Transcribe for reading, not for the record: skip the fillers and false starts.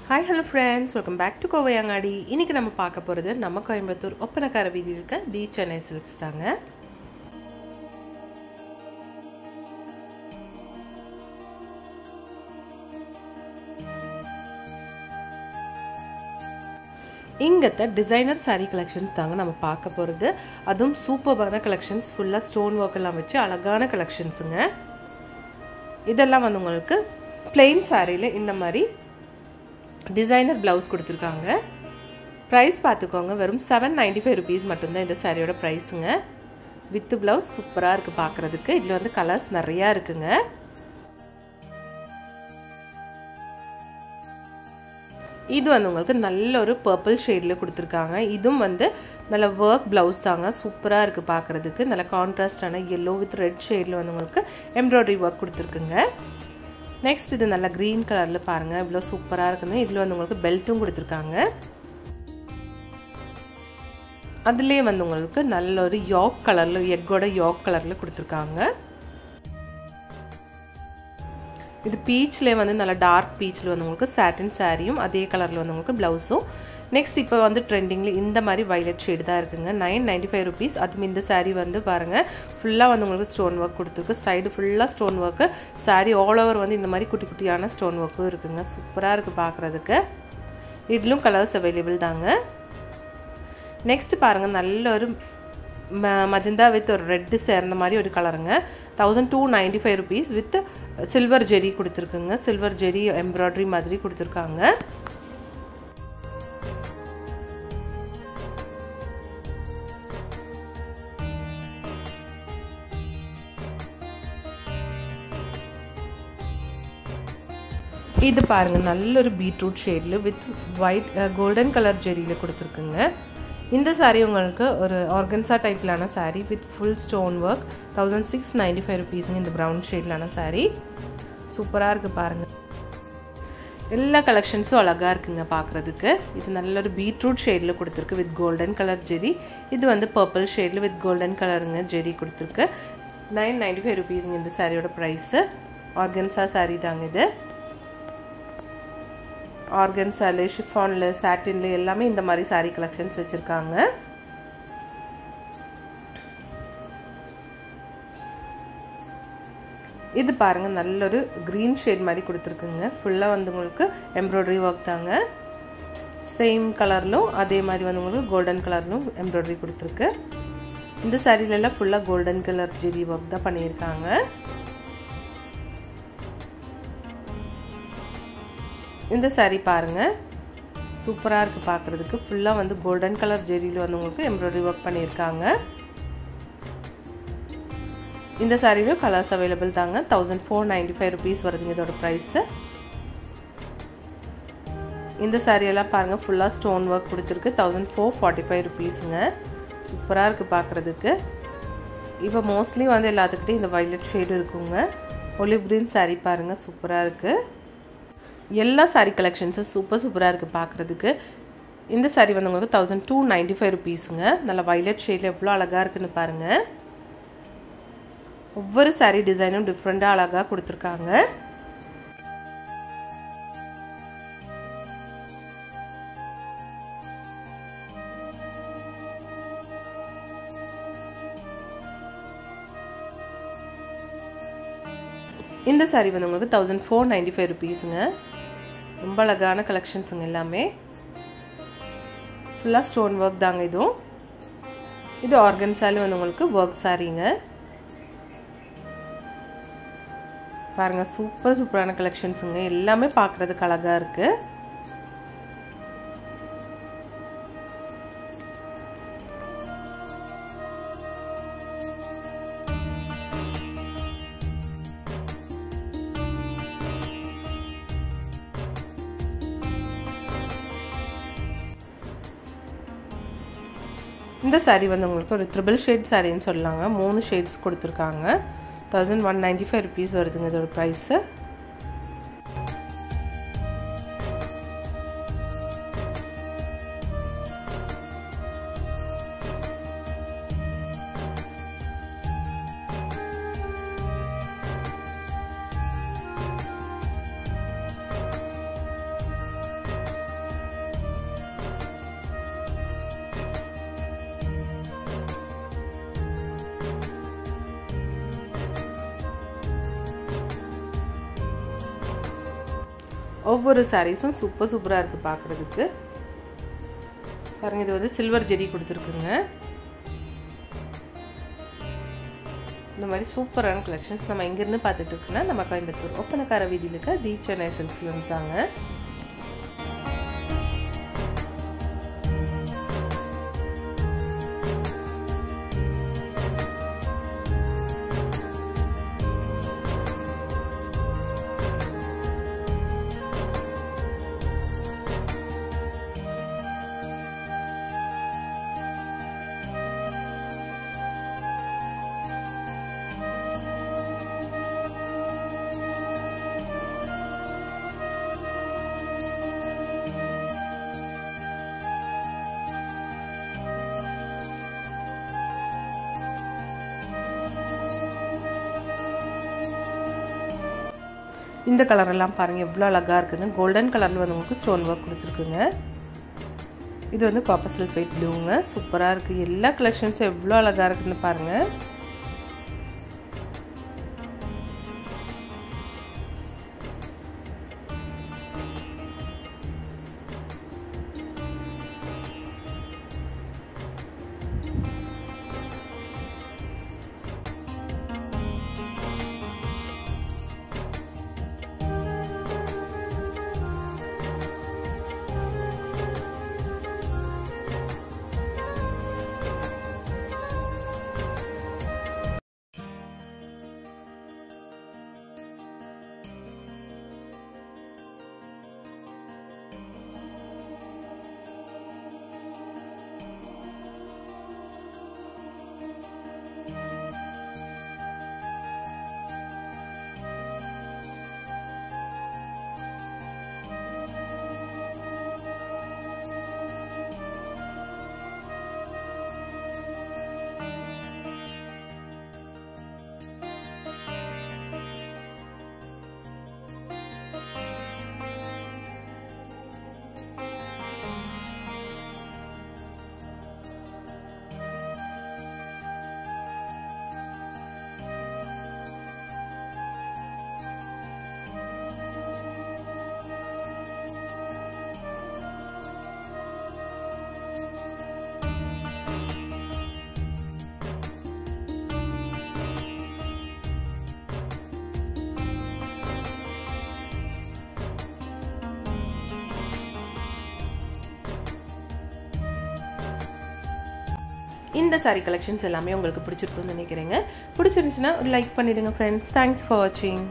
Hi hello friends, welcome back to Kovai Angadi. இன்னைக்கு நம்ம பார்க்க போறது நம்ம கோயம்புத்தூர் ஒப்பனக்கார வீதியில் இருக்க தி சென்னை சில்க்ஸ் தாங்க. இங்கத்த டிசைனர் saree collections தாங்க நம்ம பார்க்க போறது. அதுவும் சூப்பரான collections, ஃபுல்லா ஸ்டோன் வர்க் எல்லாம் வச்சு அழகான collectionsங்க. இதெல்லாம் வந்து உங்களுக்கு plain sareeல இந்த மாதிரி டிசைனர் ப்ளவுஸ் கொடுத்துருக்காங்க. ப்ரைஸ் பார்த்துக்கோங்க, வெறும் 795 rupees மட்டும்தான் இந்த சாரியோட ப்ரைஸுங்க. வித் ப்ளவுஸ் சூப்பராக இருக்குது பார்க்குறதுக்கு. இதில் வந்து கலர்ஸ் நிறையா இருக்குங்க. இது வந்து உங்களுக்கு நல்ல ஒரு பர்பிள் ஷேடில் கொடுத்துருக்காங்க. இதுவும் வந்து நல்ல ஒர்க் ப்ளவுஸ் தாங்க, சூப்பராக இருக்குது பார்க்குறதுக்கு. நல்ல கான்ட்ராஸ்டான எல்லோ வித் ரெட் ஷேடில் வந்து உங்களுக்கு எம்ப்ராய்டரி ஒர்க் கொடுத்துருக்குங்க. நெக்ஸ்ட் இது நல்ல க்ரீன் கலரில் பாருங்கள், இவ்வளோ சூப்பராக இருக்குங்க. இதில் வந்து உங்களுக்கு பெல்ட்டும் கொடுத்துருக்காங்க. அதுலேயே வந்து உங்களுக்கு நல்ல ஒரு யாக் கலரில், எக்கோட யாக் கலரில் கொடுத்துருக்காங்க. இது பீச்லேயே வந்து நல்ல டார்க் பீச்சில் வந்து உங்களுக்கு சாட்டின் சாரியும் அதே கலரில் வந்து உங்களுக்கு ப்ளவுஸும். நெக்ஸ்ட் இப்போ வந்து ட்ரெண்டிங்கில் இந்த மாதிரி வைலட் ஷேடு தான் இருக்குங்க. 995 rupees. அதுவும் இந்த சாரீ வந்து பாருங்கள், ஃபுல்லாக வந்து உங்களுக்கு ஸ்டோன் ஒர்க் கொடுத்துருக்கு. சைடு ஃபுல்லாக stone work, sari all over வந்து இந்த மாதிரி குட்டி குட்டியான ஸ்டோன் ஒர்க்கும் இருக்குங்க. சூப்பராக இருக்குது பார்க்குறதுக்கு. இதிலும் கலர்ஸ் அவைலபிள் தாங்க. நெக்ஸ்ட் பாருங்கள், நல்ல ஒரு மஜந்தா வித் ஒரு ரெட்டு சேர்ந்த மாதிரி ஒரு கலருங்க. 1295 rupees வித் சில்வர் ஜெரி கொடுத்துருக்குங்க. சில்வர் ஜெரி எம்ப்ராய்டரி மாதிரி கொடுத்துருக்காங்க. இது பாருங்க, நல்ல ஒரு பீட்ரூட் ஷேடில் வித் ஒயிட் கோல்டன் கலர் ஜெரியில் கொடுத்துருக்குங்க. இந்த சாரீ உங்களுக்கு ஒரு ஆர்கன்சா டைப்லான sari with full stone work. 1695 rupeesங்க இந்த ப்ரௌன் ஷேட்லான சாரீ. சூப்பராக இருக்குது பாருங்கள். எல்லா கலெக்ஷன்ஸும் அழகாக இருக்குங்க பார்க்குறதுக்கு. இது நல்ல ஒரு பீட்ரூட் ஷேடில் கொடுத்துருக்கு வித் கோல்டன் கலர் ஜெரி. இது வந்து பர்பிள் ஷேடில் வித் கோல்டன் கலருங்க ஜெரி கொடுத்துருக்கு. 995 rupeesங்க இந்த சாரியோட ப்ரைஸு. ஆர்கன்சா சாரீ தாங்க இது. ஆர்கன்சால, ஷிஃபான்ல, சாட்டின்ல எல்லாமே இந்த மாதிரி சாரீ கலெக்ஷன்ஸ் வச்சுருக்காங்க. இது பாருங்க, நல்ல ஒரு க்ரீன் ஷேட் மாதிரி கொடுத்துருக்குங்க. ஃபுல்லாக வந்து உங்களுக்கு எம்ப்ராய்டரி ஒர்க் தாங்க. சேம் கலர்லும் அதே மாதிரி வந்து உங்களுக்கு கோல்டன் கலர்லும் எம்ப்ராய்டரி கொடுத்துருக்கு. இந்த சாரீலெல்லாம் ஃபுல்லாக கோல்டன் கலர் ஜெரி ஒர்க் தான் பண்ணியிருக்காங்க. இந்த சாரீ பாருங்க, சூப்பராக இருக்குது பார்க்குறதுக்கு. ஃபுல்லாக வந்து கோல்டன் கலர் ஜெரியில் வந்து உங்களுக்கு எம்ப்ராய்டரி ஒர்க் பண்ணியிருக்காங்க. இந்த சாரியிலும் கலர்ஸ் அவைலபிள் தாங்க. 1495 rupees வருதுங்க இதோட ப்ரைஸு. இந்த சாரியெல்லாம் பாருங்கள், ஃபுல்லாக ஸ்டோன் ஒர்க் கொடுத்துருக்கு. 1445 rupeesங்க. சூப்பராக இருக்குது பார்க்குறதுக்கு. இப்போ மோஸ்ட்லி வந்து எல்லாத்துக்கிட்டையும் இந்த வைலட் ஷேடு இருக்குங்க. ஒலிவ் கிரீன் சாரீ பாருங்கள், சூப்பராக இருக்குது. எல்லா சாரீ கலெக்ஷன்ஸும் சூப்பராக இருக்குது பார்க்குறதுக்கு. இந்த சாரீ வந்து உங்களுக்கு 1295 rupeesங்க. நல்ல வைலட் ஷேடில் எவ்வளோ அழகாக இருக்குன்னு பாருங்கள். ஒவ்வொரு சாரீ டிசைனும் டிஃப்ரெண்ட்டாக அழகாக கொடுத்துருக்காங்க. இந்த சாரீ வந்து உங்களுக்கு 1495 rupeesங்க. ரொம்ப அழகான கலெக்ஷன்ஸுங்க எல்லாமே. ஃபுல்லாக ஸ்டோன் ஒர்க் தாங்க இதுவும். இது ஆர்கன்சாலும் வந்து உங்களுக்கு ஒர்க் சாரீங்க. பாருங்க, சூப்பரான கலெக்ஷன்ஸுங்க. எல்லாமே பார்க்குறதுக்கு அழகாக இருக்குது. இந்த சாரீ வந்து உங்களுக்கு ஒரு ட்ரிபிள் ஷேட் சாரின்னு சொல்லலாங்க. 3 ஷேட்ஸ் கொடுத்துருக்காங்க. 1195 rupees வருதுங்க இதோட ப்ரைஸு. ஒவ்வொரு சாரீஸும் சூப்பராக இருக்குது பார்க்குறதுக்கு. பாருங்கள், இது வந்து சில்வர் ஜெரி கொடுத்துருக்குங்க. இந்த மாதிரி சூப்பரான கலெக்ஷன்ஸ் நம்ம எங்கேருந்து பார்த்துட்டு இருக்குன்னா நம்ம கோயம்புத்தூர் ஒப்பனக்கார வீதியில் இருக்க தி சென்னை சில்க்ஸ்ல இருந்தாங்க. இந்த கலர் எல்லாம் பாருங்கள் எவ்வளோ அழகாக இருக்குங்க. கோல்டன் கலரில் வந்து உங்களுக்கு ஸ்டோன் ஒர்க் கொடுத்துருக்குங்க. இது வந்து காப்பர் சல்ஃபேட் ப்ளூங்க. சூப்பராக இருக்குது. எல்லா கலெக்ஷன்ஸும் எவ்வளோ அழகாக இருக்குன்னு பாருங்கள். இந்த சாரி கலெக்ஷன்ஸ் எல்லாமே உங்களுக்கு பிடிச்சிருக்குன்னு நினைக்கிறேங்க. பிடிச்சிருந்துச்சுன்னா லைக் பண்ணிடுங்க ஃப்ரெண்ட்ஸ். தேங்க்ஸ் ஃபார் வாட்சிங்.